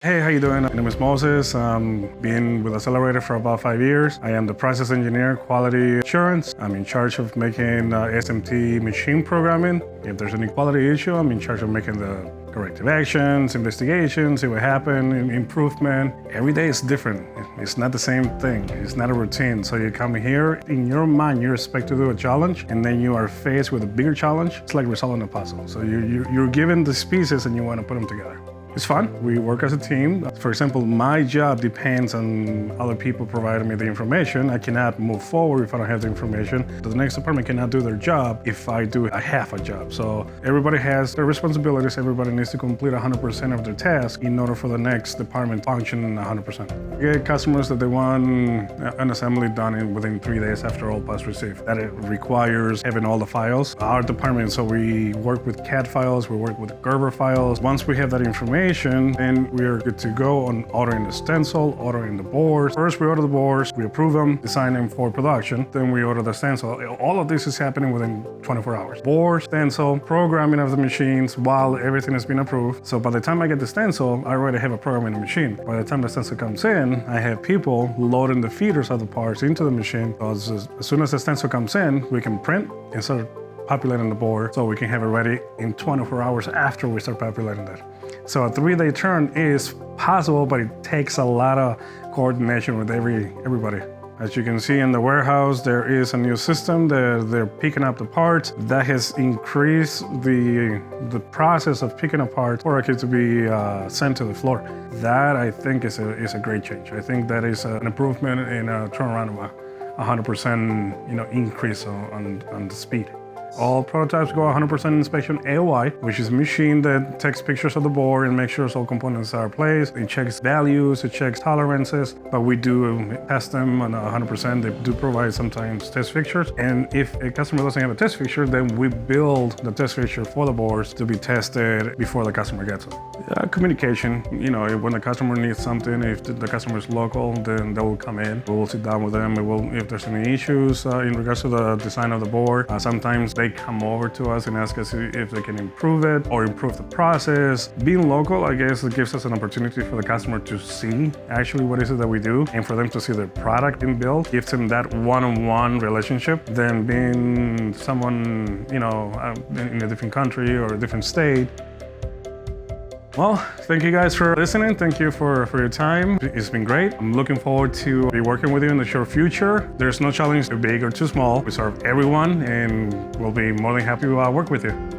Hey, how you doing? My name is Moses. Been with Accelerated for about 5 years. I am the process engineer, quality assurance. I'm in charge of making SMT machine programming. If there's any quality issue, I'm in charge of making the corrective actions, investigations, see what happened, improvement. Every day is different. It's not the same thing. It's not a routine. So you come here, in your mind, you expect to do a challenge, and then you are faced with a bigger challenge. It's like resolving a puzzle. So you're given these pieces and you want to put them together. It's fun. We work as a team. For example, my job depends on other people providing me the information. I cannot move forward if I don't have the information. The next department cannot do their job if I do a half a job. So everybody has their responsibilities. Everybody needs to complete 100% of their task in order for the next department to function 100%. We get customers that they want an assembly done within 3 days after all parts received. That it requires having all the files. Our department, so we work with CAD files, we work with Gerber files. Once we have that information, then we are good to go on ordering the stencil, ordering the boards. First, we order the boards, we approve them, design them for production. Then we order the stencil. All of this is happening within 24 hours. Board, stencil, programming of the machines while everything has been approved. So by the time I get the stencil, I already have a program in the machine. By the time the stencil comes in, I have people loading the feeders of the parts into the machine. So as soon as the stencil comes in, we can print and start populating the board so we can have it ready in 24 hours after we start populating that. So a 3-day turn is possible, but it takes a lot of coordination with everybody. As you can see in the warehouse, there is a new system that they're picking up the parts. That has increased the process of picking apart for a kit to be sent to the floor. That, I think, is a great change. I think that is an improvement in a turnaround of 100% increase on the speed. All prototypes go 100% inspection AOI, which is a machine that takes pictures of the board and makes sure all components are placed. It checks values, it checks tolerances, but we do test them on 100%. They do provide sometimes test fixtures. And if a customer doesn't have a test fixture, then we build the test fixture for the boards to be tested before the customer gets it. Communication, when the customer needs something, if the customer is local, then they will come in. We'll sit down with them. If there's any issues in regards to the design of the board, sometimes they come over to us and ask us if they can improve it or improve the process. Being local, I guess, it gives us an opportunity for the customer to see actually what is it that we do, and for them to see their product being built. Gives them that one-on-one relationship than being someone, in a different country or a different state. Well, thank you guys for listening. Thank you for your time. It's been great. I'm looking forward to be working with you in the short future. There's no challenge too big or too small. We serve everyone, and we'll be more than happy to work with you.